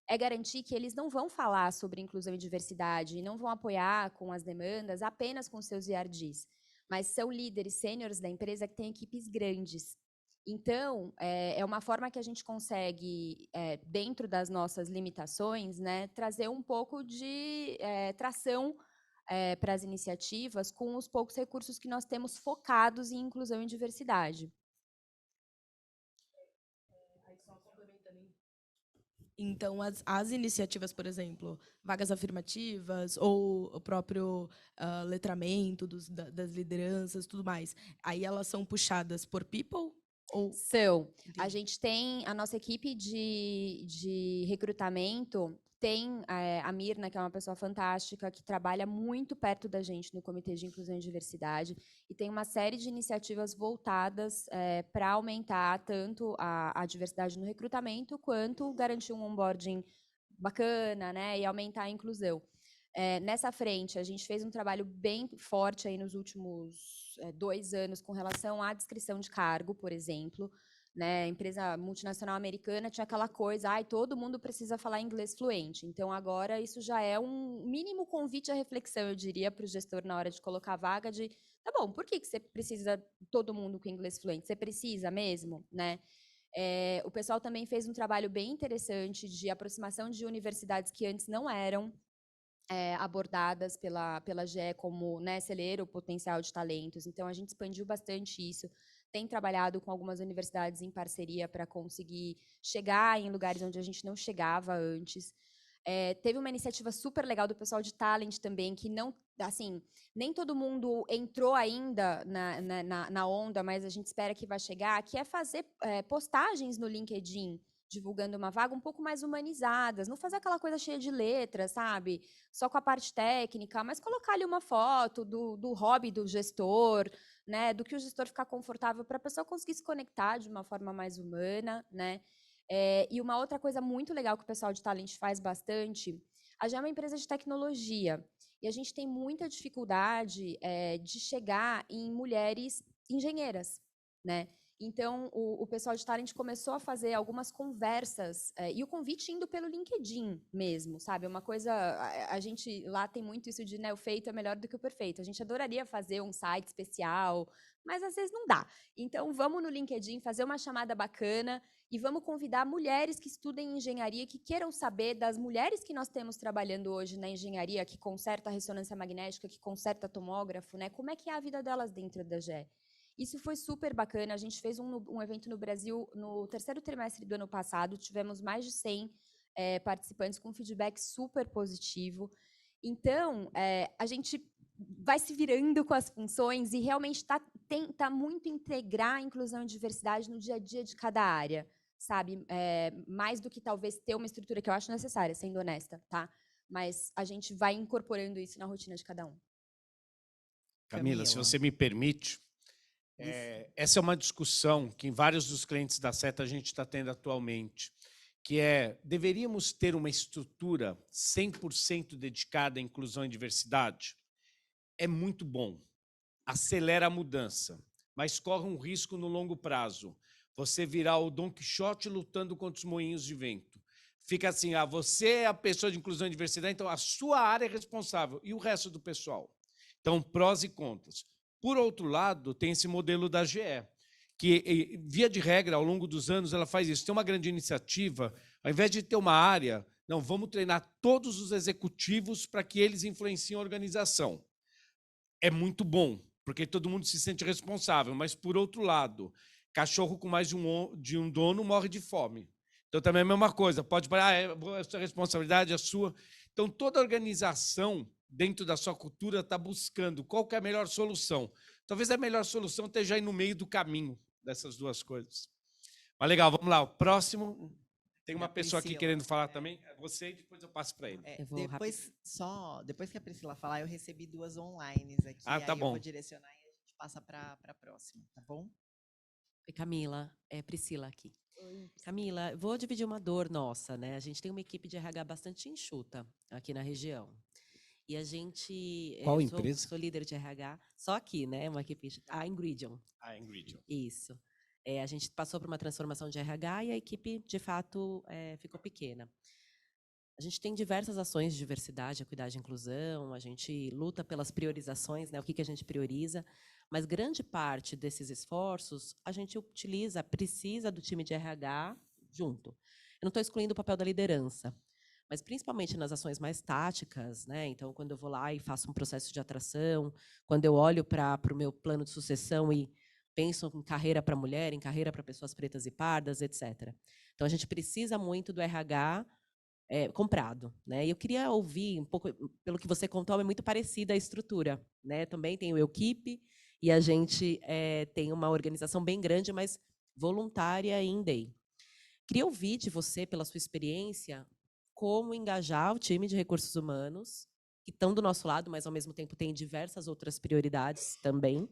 é garantir que eles não vão falar sobre inclusão e diversidade e não vão apoiar com as demandas apenas com seus IRDs, mas são líderes sêniores da empresa que têm equipes grandes. Então, é uma forma que a gente consegue, dentro das nossas limitações, né, trazer um pouco de tração para as iniciativas com os poucos recursos que nós temos focados em inclusão e diversidade. Então, as iniciativas, por exemplo, vagas afirmativas ou o próprio letramento das lideranças, tudo mais, aí elas são puxadas por People? São. A gente tem a nossa equipe de recrutamento, tem a Mirna, que é uma pessoa fantástica, que trabalha muito perto da gente no Comitê de Inclusão e Diversidade, e tem uma série de iniciativas voltadas para aumentar tanto a diversidade no recrutamento, quanto garantir um onboarding bacana, né, e aumentar a inclusão. Nessa frente, a gente fez um trabalho bem forte aí nos últimos 2 anos com relação à descrição de cargo, por exemplo. Né? A empresa multinacional americana tinha aquela coisa, todo mundo precisa falar inglês fluente. Então, agora, isso já é um mínimo convite à reflexão, eu diria, para o gestor na hora de colocar a vaga de, tá bom, por que você precisa todo mundo com inglês fluente? Você precisa mesmo, né? O pessoal também fez um trabalho bem interessante de aproximação de universidades que antes não eram abordadas pela GE como, né, celeiro o potencial de talentos. Então, a gente expandiu bastante isso, tem trabalhado com algumas universidades em parceria para conseguir chegar em lugares onde a gente não chegava antes. Teve uma iniciativa super legal do pessoal de talent também, que não, assim, nem todo mundo entrou ainda na onda, mas a gente espera que vai chegar, que é fazer postagens no LinkedIn, divulgando uma vaga um pouco mais humanizadas, não fazer aquela coisa cheia de letras, sabe? Só com a parte técnica, mas colocar ali uma foto do hobby do gestor, né? Do que o gestor ficar confortável para a pessoa conseguir se conectar de uma forma mais humana, né? E uma outra coisa muito legal que o pessoal de talent faz bastante, a GE é uma empresa de tecnologia e a gente tem muita dificuldade de chegar em mulheres engenheiras, né? Então, o pessoal de talent começou a fazer algumas conversas, e o convite indo pelo LinkedIn mesmo, sabe? Uma coisa, a gente lá tem muito isso de, né, o feito é melhor do que o perfeito. A gente adoraria fazer um site especial, mas às vezes não dá. Então, vamos no LinkedIn fazer uma chamada bacana e vamos convidar mulheres que estudem engenharia, que queiram saber das mulheres que nós temos trabalhando hoje na engenharia, que conserta a ressonância magnética, que conserta tomógrafo, né? Como é que é a vida delas dentro da GE? Isso foi super bacana. A gente fez um evento no Brasil no 3º trimestre do ano passado. Tivemos mais de 100 participantes com feedback super positivo. Então, a gente vai se virando com as funções e realmente tenta muito integrar a inclusão e diversidade no dia a dia de cada área, sabe? Mais do que talvez ter uma estrutura que eu acho necessária, sendo honesta, tá? Mas a gente vai incorporando isso na rotina de cada um. Camila, se você me permite, essa é uma discussão que em vários dos clientes da Seta a gente está tendo atualmente, que deveríamos ter uma estrutura 100% dedicada à inclusão e diversidade? É muito bom, acelera a mudança, mas corre um risco no longo prazo. Você virar o Dom Quixote lutando contra os moinhos de vento. Fica assim, você é a pessoa de inclusão e diversidade, então a sua área é responsável, e o resto do pessoal? Então, prós e contras. Por outro lado, tem esse modelo da GE, que, via de regra, ao longo dos anos, ela faz isso. Tem uma grande iniciativa, ao invés de ter uma área, não, vamos treinar todos os executivos para que eles influenciem a organização. É muito bom, porque todo mundo se sente responsável, mas, por outro lado, cachorro com mais de um dono morre de fome. Então, também é a mesma coisa, pode parar, a sua responsabilidade, a sua. Então, toda organização, dentro da sua cultura, está buscando qual que é a melhor solução. Talvez a melhor solução esteja aí no meio do caminho dessas duas coisas. Mas legal, vamos lá. O próximo, tem uma pessoa aqui querendo falar também. Você e depois eu passo para ele. Depois que a Priscila falar, eu recebi 2 online aqui. Tá bom. Eu vou direcionar e a gente passa para a próxima, tá bom? Oi, Camila. É Priscila aqui. Oi. Camila, vou dividir uma dor nossa, né? A gente tem uma equipe de RH bastante enxuta aqui na região. E a gente... Qual empresa? Sou líder de RH, só aqui, né? Uma equipe... A Ingridion. A Ingridion. Isso. A gente passou por uma transformação de RH e a equipe, de fato, ficou pequena. A gente tem diversas ações de diversidade, equidade e inclusão, a gente luta pelas priorizações, né? O que a gente prioriza, mas grande parte desses esforços a gente precisa do time de RH junto. Eu não estou excluindo o papel da liderança, mas principalmente nas ações mais táticas, né? Então, quando eu vou lá e faço um processo de atração, quando eu olho para o meu plano de sucessão e penso em carreira para mulher, em carreira para pessoas pretas e pardas, etc. Então, a gente precisa muito do RH comprado, né? E eu queria ouvir um pouco, pelo que você contou, é muito parecida a estrutura, né? Também tem o Equipe e a gente tem uma organização bem grande, mas voluntária e in day. Queria ouvir de você, pela sua experiência, como engajar o time de recursos humanos, que estão do nosso lado, mas, ao mesmo tempo, tem diversas outras prioridades também.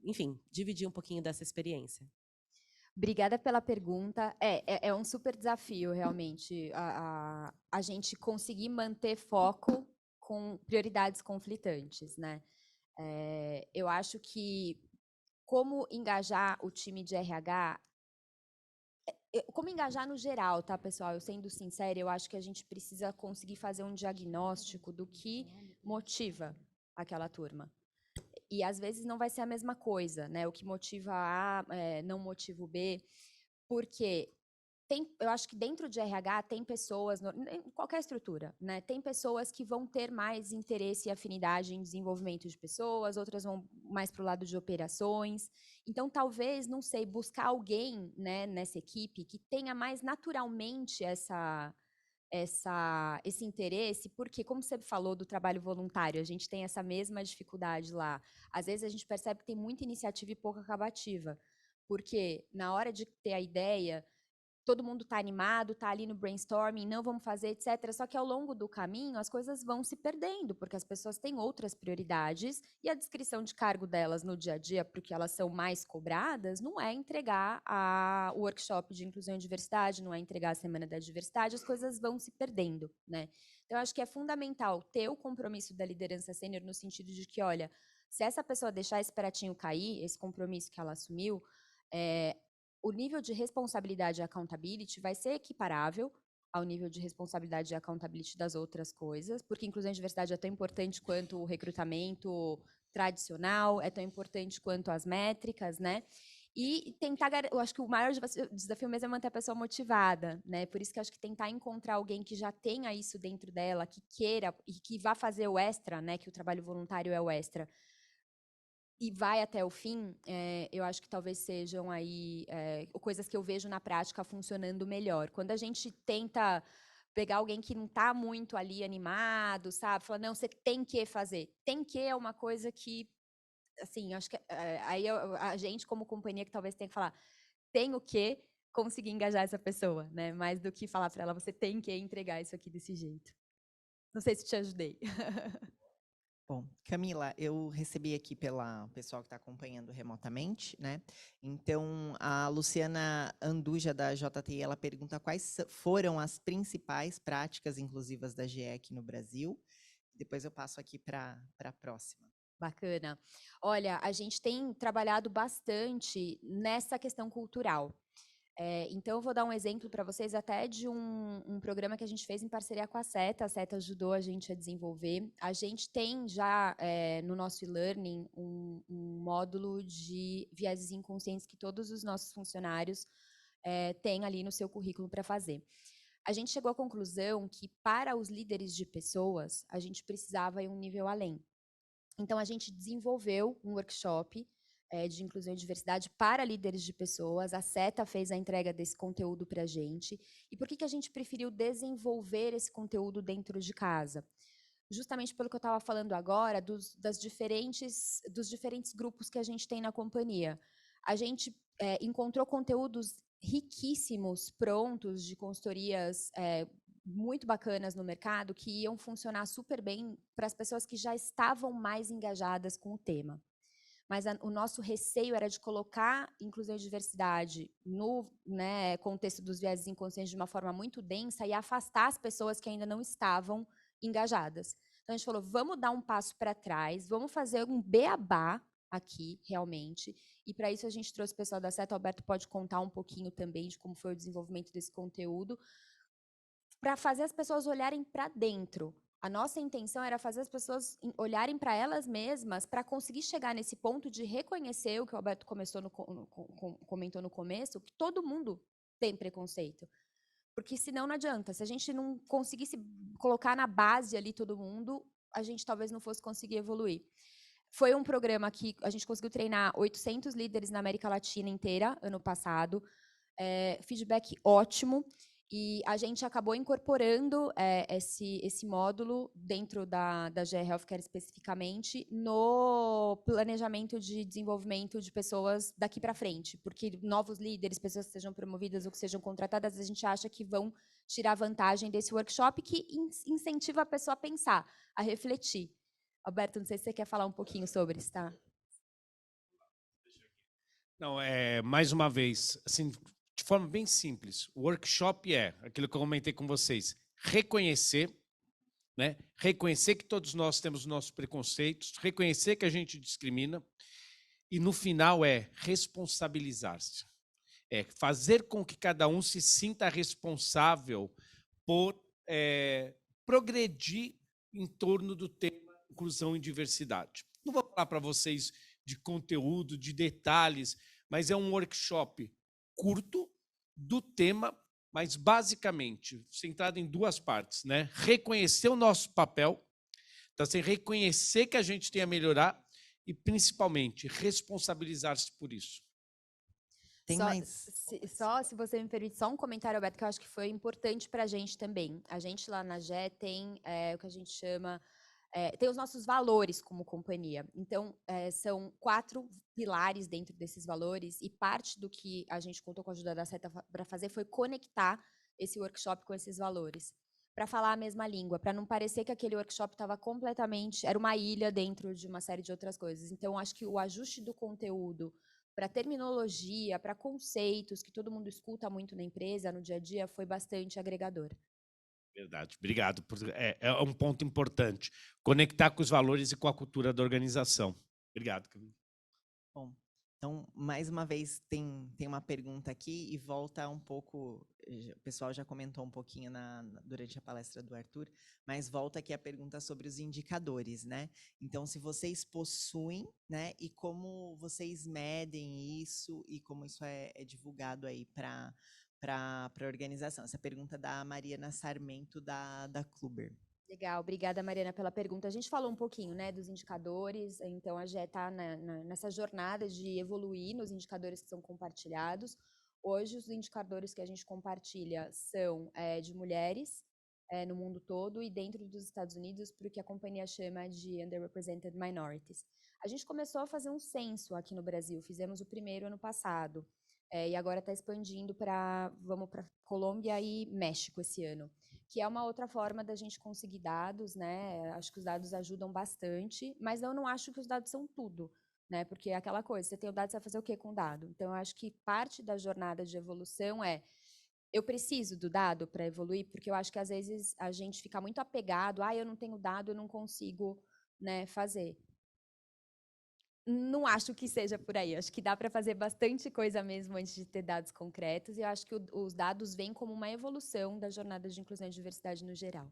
Enfim, dividir um pouquinho dessa experiência. Obrigada pela pergunta. É um super desafio, realmente, a gente conseguir manter foco com prioridades conflitantes, né? Eu acho que como engajar o time de RH, como engajar no geral, tá, pessoal? Eu sendo sincera, eu acho que a gente precisa conseguir fazer um diagnóstico do que motiva aquela turma. E, às vezes, não vai ser a mesma coisa, né? O que motiva A não motiva o B, porque eu acho que dentro de RH tem pessoas, em qualquer estrutura, né? Tem pessoas que vão ter mais interesse e afinidade em desenvolvimento de pessoas, outras vão mais para o lado de operações. Então, talvez, não sei, buscar alguém, né, nessa equipe que tenha mais naturalmente esse interesse, porque, como você falou do trabalho voluntário, a gente tem essa mesma dificuldade lá. Às vezes a gente percebe que tem muita iniciativa e pouca acabativa, porque na hora de ter a ideia, todo mundo está animado, está ali no brainstorming, não vamos fazer, etc. Só que ao longo do caminho as coisas vão se perdendo, porque as pessoas têm outras prioridades e a descrição de cargo delas no dia a dia, porque elas são mais cobradas, não é entregar o workshop de inclusão e diversidade, não é entregar a semana da diversidade, as coisas vão se perdendo, né? Então, eu acho que é fundamental ter o compromisso da liderança sênior no sentido de que, olha, se essa pessoa deixar esse pratinho cair, esse compromisso que ela assumiu, o nível de responsabilidade e accountability vai ser equiparável ao nível de responsabilidade e accountability das outras coisas, porque inclusão e diversidade é tão importante quanto o recrutamento tradicional, é tão importante quanto as métricas, né? E tentar, eu acho que o maior desafio mesmo é manter a pessoa motivada, né? Por isso que eu acho que tentar encontrar alguém que já tenha isso dentro dela, que queira e que vá fazer o extra, né? Que o trabalho voluntário é o extra, e vai até o fim, eu acho que talvez sejam aí coisas que eu vejo na prática funcionando melhor. Quando a gente tenta pegar alguém que não está muito ali animado, sabe? Falar, não, você tem que fazer. Tem que é uma coisa que, assim, acho que aí a gente, como companhia, que talvez tenha que falar, tenho que conseguir engajar essa pessoa, né? Mais do que falar para ela, você tem que entregar isso aqui desse jeito. Não sei se te ajudei. Bom, Camila, eu recebi aqui pela pessoal que está acompanhando remotamente, né? Então, a Luciana Anduja, da JTI, ela pergunta quais foram as principais práticas inclusivas da GE aqui no Brasil. Depois eu passo aqui para a próxima. Bacana. Olha, a gente tem trabalhado bastante nessa questão cultural. Então, eu vou dar um exemplo para vocês até de um programa que a gente fez em parceria com a SETA ajudou a gente a desenvolver. A gente tem já no nosso e-learning um módulo de vieses inconscientes que todos os nossos funcionários têm ali no seu currículo para fazer. A gente chegou à conclusão que, para os líderes de pessoas, a gente precisava ir um nível além. Então, a gente desenvolveu um workshop de inclusão e diversidade para líderes de pessoas. A SETA fez a entrega desse conteúdo para a gente. E por que a gente preferiu desenvolver esse conteúdo dentro de casa? Justamente pelo que eu estava falando agora, dos diferentes grupos que a gente tem na companhia. A gente encontrou conteúdos riquíssimos, prontos, de consultorias muito bacanas no mercado, que iam funcionar super bem para as pessoas que já estavam mais engajadas com o tema. Mas o nosso receio era de colocar inclusão e diversidade no contexto dos vieses inconscientes de uma forma muito densa e afastar as pessoas que ainda não estavam engajadas. Então, a gente falou, vamos dar um passo para trás, vamos fazer um beabá aqui, realmente, e para isso a gente trouxe o pessoal da SETA. O Alberto pode contar um pouquinho também de como foi o desenvolvimento desse conteúdo, para fazer as pessoas olharem para dentro. A nossa intenção era fazer as pessoas olharem para elas mesmas para conseguir chegar nesse ponto de reconhecer o que o Alberto comentou no começo, que todo mundo tem preconceito. Porque senão não adianta. Se a gente não conseguisse colocar na base ali todo mundo, a gente talvez não fosse conseguir evoluir. Foi um programa que a gente conseguiu treinar 800 líderes na América Latina inteira, ano passado. Feedback ótimo. E a gente acabou incorporando esse módulo dentro da GE Healthcare especificamente no planejamento de desenvolvimento de pessoas daqui para frente, porque novos líderes, pessoas que sejam promovidas ou que sejam contratadas, a gente acha que vão tirar vantagem desse workshop que incentiva a pessoa a pensar, a refletir. Alberto, não sei se você quer falar um pouquinho sobre isso, tá? Não, mais uma vez, assim, de forma bem simples, o workshop é aquilo que eu comentei com vocês, reconhecer, né? Reconhecer que todos nós temos nossos preconceitos, reconhecer que a gente discrimina, e no final responsabilizar-se. Fazer com que cada um se sinta responsável por progredir em torno do tema inclusão e diversidade. Não vou falar para vocês de conteúdo, de detalhes, mas é um workshop curto do tema, mas basicamente centrado em duas partes, né? Reconhecer o nosso papel, então, assim, reconhecer que a gente tem a melhorar e, principalmente, responsabilizar-se por isso. Tem mais? Se você me permite, só um comentário, Alberto, que eu acho que foi importante para a gente também. A gente lá na GE tem o que a gente chama... tem os nossos valores como companhia. Então, são 4 pilares dentro desses valores, e parte do que a gente contou com a ajuda da SETA para fazer foi conectar esse workshop com esses valores, para falar a mesma língua, para não parecer que aquele workshop estava completamente... Era uma ilha dentro de uma série de outras coisas. Então, acho que o ajuste do conteúdo para terminologia, para conceitos, que todo mundo escuta muito na empresa, no dia a dia, foi bastante agregador. Verdade, obrigado. É um ponto importante. Conectar com os valores e com a cultura da organização. Obrigado, Camila. Bom, então, mais uma vez, tem uma pergunta aqui e volta um pouco, o pessoal já comentou um pouquinho durante a palestra do Arthur, mas volta aqui a pergunta sobre os indicadores, né? Então, se vocês possuem, né, e como vocês medem isso e como isso é divulgado aí para a organização. Essa pergunta da Mariana Sarmento, da Kluber. Legal, obrigada, Mariana, pela pergunta. A gente falou um pouquinho, né, dos indicadores, então a GE está nessa jornada de evoluir nos indicadores que são compartilhados. Hoje, os indicadores que a gente compartilha são de mulheres no mundo todo e dentro dos Estados Unidos, para o que a companhia chama de Underrepresented Minorities. A gente começou a fazer um censo aqui no Brasil, fizemos o primeiro ano passado, e agora está expandindo vamos para Colômbia e México esse ano. que é uma outra forma da gente conseguir dados, né? Acho que os dados ajudam bastante, mas eu não acho que os dados são tudo, né? Porque é aquela coisa, você tem o dado, você vai fazer o quê com o dado? Então, eu acho que parte da jornada de evolução eu preciso do dado para evoluir, porque eu acho que às vezes a gente fica muito apegado, eu não tenho dado, eu não consigo, né, fazer. Não acho que seja por aí. Acho que dá para fazer bastante coisa mesmo antes de ter dados concretos. E eu acho que os dados vêm como uma evolução da jornada de inclusão e diversidade no geral.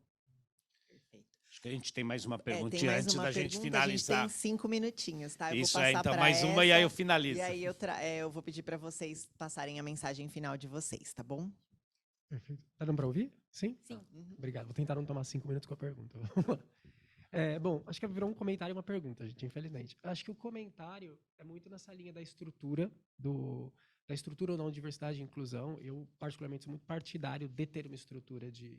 Perfeito. Acho que a gente tem mais uma Tem perguntinha mais antes uma da gente pergunta, a gente finalizar. tem 5 minutinhos, tá? Eu Isso vou é, passar então pra mais uma e aí eu essa, finalizo. E aí eu vou pedir para vocês passarem a mensagem final de vocês, tá bom? Perfeito. Tá dando para ouvir? Sim? Sim. Uhum. Obrigado. Vou tentar não tomar 5 minutos com a pergunta. Bom, acho que virou um comentário e uma pergunta, gente, infelizmente. Acho que o comentário é muito nessa linha da estrutura, da estrutura ou não de diversidade e inclusão. Eu, particularmente, sou muito partidário de ter uma estrutura de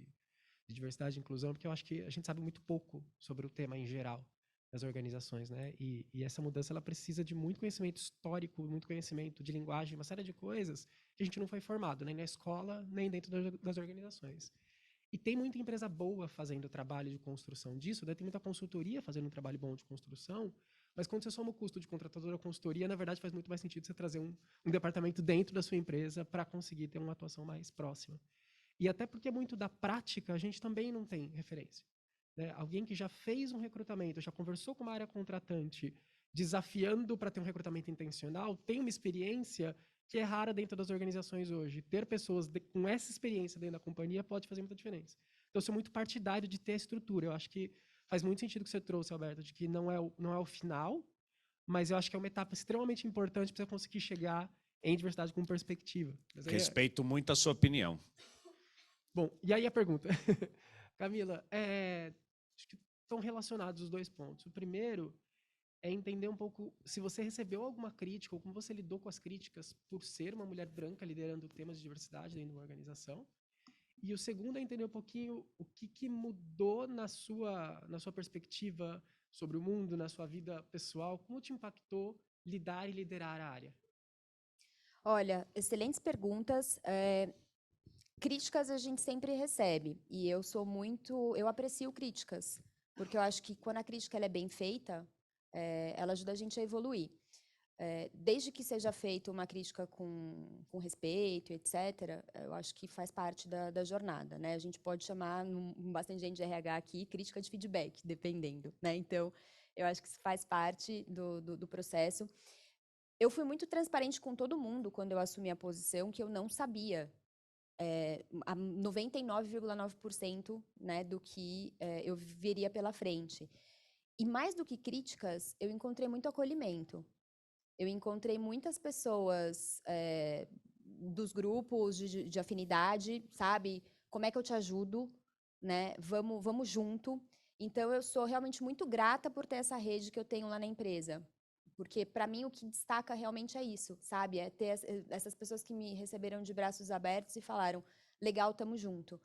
diversidade e inclusão, porque eu acho que a gente sabe muito pouco sobre o tema em geral das organizações, né? E essa mudança, ela precisa de muito conhecimento histórico, muito conhecimento de linguagem, uma série de coisas que a gente não foi formado, nem na escola, nem dentro das organizações. E tem muita empresa boa fazendo trabalho de construção disso, tem muita consultoria fazendo um trabalho bom de construção, mas quando você soma o custo de contratadora ou consultoria, na verdade faz muito mais sentido você trazer um departamento dentro da sua empresa para conseguir ter uma atuação mais próxima. E até porque muito da prática a gente também não tem referência, né? Alguém que já fez um recrutamento, já conversou com uma área contratante, desafiando para ter um recrutamento intencional, tem uma experiência que é rara dentro das organizações hoje. Ter pessoas com essa experiência dentro da companhia pode fazer muita diferença. Então, eu sou muito partidário de ter a estrutura. Eu acho que faz muito sentido o que você trouxe, Alberto, de que não é o final, mas eu acho que é uma etapa extremamente importante para você conseguir chegar em diversidade com perspectiva. Respeito muito a sua opinião. Bom, e aí a pergunta. Camila, acho que estão relacionados os dois pontos. O primeiro é entender um pouco se você recebeu alguma crítica ou como você lidou com as críticas por ser uma mulher branca liderando temas de diversidade dentro de uma organização. E o segundo é entender um pouquinho o que mudou na sua perspectiva sobre o mundo, na sua vida pessoal, como te impactou lidar e liderar a área? Olha, excelentes perguntas. Críticas a gente sempre recebe e eu aprecio críticas, porque eu acho que quando a crítica ela é bem feita, ela ajuda a gente a evoluir. Desde que seja feita uma crítica com respeito, etc., eu acho que faz parte da jornada, né? A gente pode chamar, bastante gente de RH aqui, crítica de feedback, dependendo, né? Então, eu acho que isso faz parte do processo. Eu fui muito transparente com todo mundo quando eu assumi a posição que eu não sabia 99,9%, né, do que eu viria pela frente. E mais do que críticas, eu encontrei muito acolhimento. Eu encontrei muitas pessoas dos grupos de afinidade, sabe? Como é que eu te ajudo, né? Vamos junto. Então, eu sou realmente muito grata por ter essa rede que eu tenho lá na empresa. Porque, para mim, o que destaca realmente é isso, sabe? É ter essas pessoas que me receberam de braços abertos e falaram, legal, tamo junto.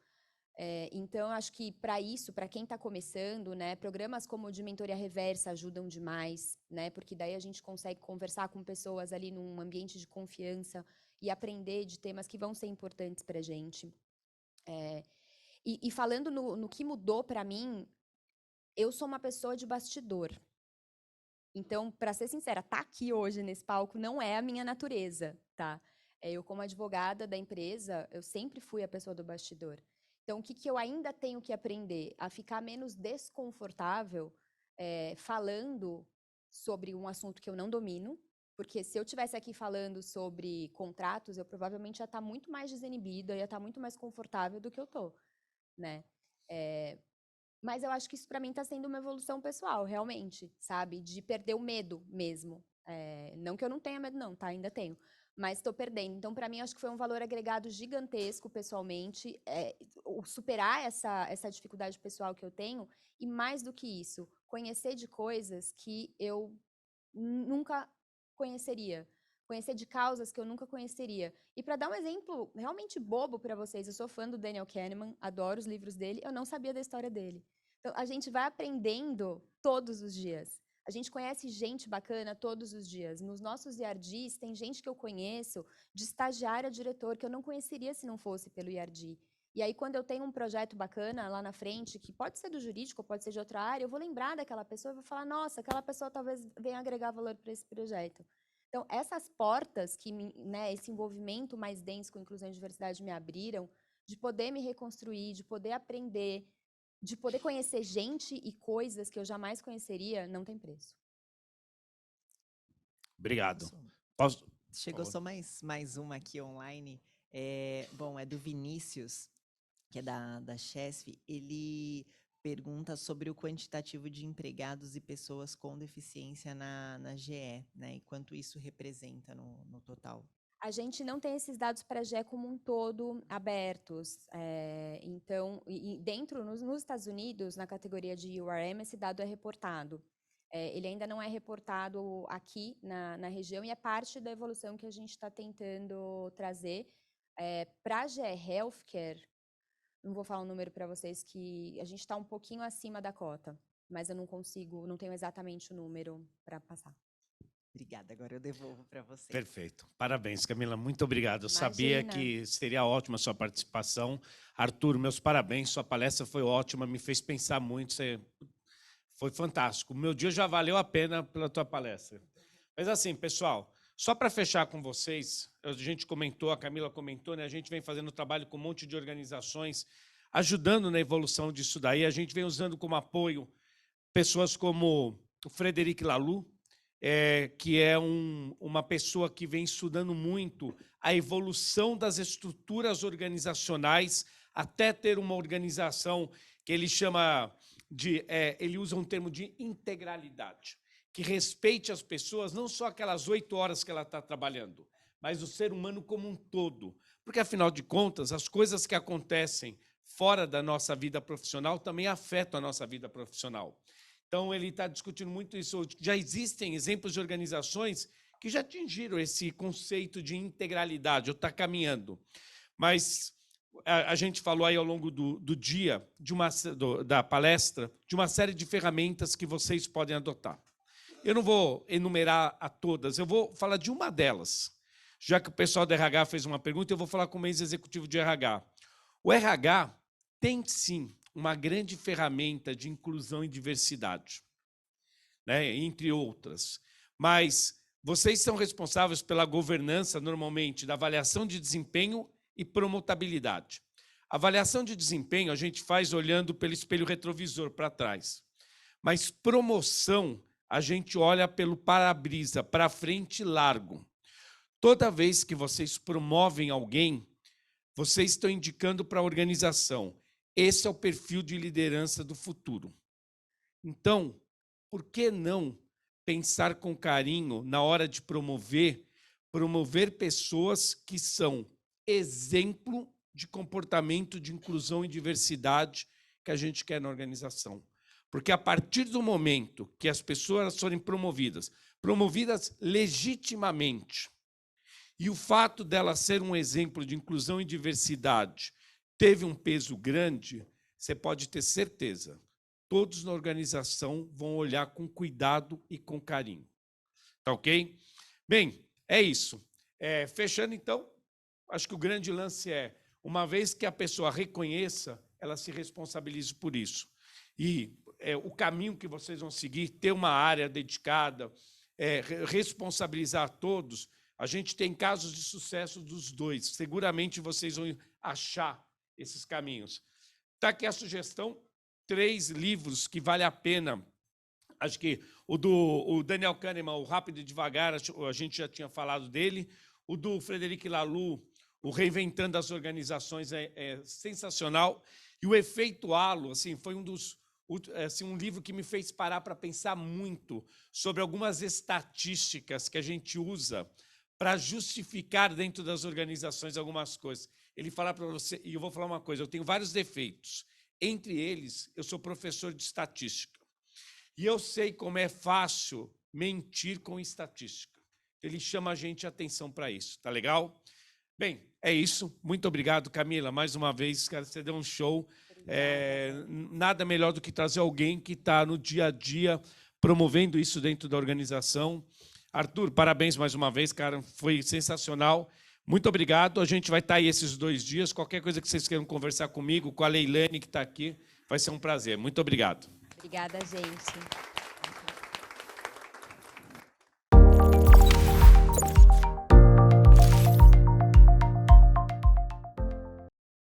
Então, acho que para isso, para quem está começando, né, programas como o de mentoria reversa ajudam demais, né, porque daí a gente consegue conversar com pessoas ali num ambiente de confiança e aprender de temas que vão ser importantes para a gente. E falando no que mudou para mim, eu sou uma pessoa de bastidor. Então, para ser sincera, estar aqui hoje nesse palco não é a minha natureza, tá? Eu, como advogada da empresa, eu sempre fui a pessoa do bastidor. Então, o que eu ainda tenho que aprender? A ficar menos desconfortável falando sobre um assunto que eu não domino, porque se eu estivesse aqui falando sobre contratos, eu provavelmente ia estar muito mais desinibida, ia estar muito mais confortável do que eu tô, né? Mas eu acho que isso para mim está sendo uma evolução pessoal, realmente, sabe? De perder o medo mesmo. Não que eu não tenha medo, não, tá? Ainda tenho. Mas estou perdendo. Então, para mim, acho que foi um valor agregado gigantesco pessoalmente. Superar essa dificuldade pessoal que eu tenho. E mais do que isso, conhecer de coisas que eu nunca conheceria. Conhecer de causas que eu nunca conheceria. E para dar um exemplo realmente bobo para vocês, eu sou fã do Daniel Kahneman, adoro os livros dele, eu não sabia da história dele. Então, a gente vai aprendendo todos os dias. A gente conhece gente bacana todos os dias. Nos nossos IRDs, tem gente que eu conheço, de estagiário a diretor, que eu não conheceria se não fosse pelo IRD. E aí, quando eu tenho um projeto bacana lá na frente, que pode ser do jurídico, pode ser de outra área, eu vou lembrar daquela pessoa e vou falar, nossa, aquela pessoa talvez venha agregar valor para esse projeto. Então, essas portas, né, esse envolvimento mais denso com inclusão e diversidade me abriram, de poder me reconstruir, de poder aprender, de poder conhecer gente e coisas que eu jamais conheceria, não tem preço. Obrigado. Chegou só mais uma aqui online. Bom, é do Vinícius, que é da Chesf. Ele pergunta sobre o quantitativo de empregados e pessoas com deficiência na GE, né? E quanto isso representa no total. A gente não tem esses dados para a GE como um todo abertos. Então, nos Estados Unidos, na categoria de URM, esse dado é reportado. Ele ainda não é reportado aqui na região e é parte da evolução que a gente está tentando trazer. Para a GE Healthcare, não vou falar um número para vocês, que a gente está um pouquinho acima da cota, mas eu não tenho exatamente o número para passar. Obrigada, agora eu devolvo para você. Perfeito. Parabéns, Camila, muito obrigado. Eu sabia que seria ótima a sua participação. Arthur, meus parabéns, sua palestra foi ótima, me fez pensar muito, foi fantástico. O meu dia já valeu a pena pela tua palestra. Mas assim, pessoal, só para fechar com vocês, a gente comentou, a Camila comentou, né? A gente vem fazendo trabalho com um monte de organizações, ajudando na evolução disso daí. A gente vem usando como apoio pessoas como o Frederic Laloux, que é uma pessoa que vem estudando muito a evolução das estruturas organizacionais até ter uma organização que ele chama de... ele usa um termo de integralidade, que respeite as pessoas, não só aquelas 8 horas que ela está trabalhando, mas o ser humano como um todo. Porque, afinal de contas, as coisas que acontecem fora da nossa vida profissional também afetam a nossa vida profissional. Então, ele está discutindo muito isso. Já existem exemplos de organizações que já atingiram esse conceito de integralidade, ou está caminhando. Mas a gente falou aí ao longo do dia, da palestra, de uma série de ferramentas que vocês podem adotar. Eu não vou enumerar a todas, eu vou falar de uma delas. Já que o pessoal do RH fez uma pergunta, eu vou falar como ex-executivo de RH. O RH tem, sim, uma grande ferramenta de inclusão e diversidade, né, entre outras. Mas vocês são responsáveis pela governança, normalmente, da avaliação de desempenho e promotabilidade. A avaliação de desempenho a gente faz olhando pelo espelho retrovisor para trás. Mas promoção, a gente olha pelo para-brisa, para frente largo. Toda vez que vocês promovem alguém, vocês estão indicando para a organização: esse é o perfil de liderança do futuro. Então, por que não pensar com carinho na hora de promover pessoas que são exemplo de comportamento de inclusão e diversidade que a gente quer na organização? Porque a partir do momento que as pessoas forem promovidas legitimamente, e o fato dela ser um exemplo de inclusão e diversidade teve um peso grande, você pode ter certeza, todos na organização vão olhar com cuidado e com carinho. Tá ok? Bem, é isso. Fechando, então, acho que o grande lance é, uma vez que a pessoa reconheça, ela se responsabilize por isso. E o caminho que vocês vão seguir, ter uma área dedicada, responsabilizar todos. A gente tem casos de sucesso dos dois. Seguramente vocês vão achar esses caminhos. Está aqui a sugestão, 3 livros que vale a pena. Acho que o Daniel Kahneman, o Rápido e Devagar, a gente já tinha falado dele. O do Frederic Laloux, o Reinventando as Organizações, é sensacional. E o Efeito Halo, assim, foi um livro que me fez parar para pensar muito sobre algumas estatísticas que a gente usa para justificar dentro das organizações algumas coisas. Ele fala para você, e eu vou falar uma coisa, eu tenho vários defeitos. Entre eles, eu sou professor de estatística. E eu sei como é fácil mentir com estatística. Ele chama a gente a atenção para isso, tá legal? Bem, é isso. Muito obrigado, Camila. Mais uma vez, cara, você deu um show. Nada melhor do que trazer alguém que está no dia a dia promovendo isso dentro da organização. Arthur, parabéns mais uma vez, cara. Foi sensacional. Muito obrigado. A gente vai estar aí esses 2 dias. Qualquer coisa que vocês queiram conversar comigo, com a Leilane, que está aqui, vai ser um prazer. Muito obrigado. Obrigada, gente.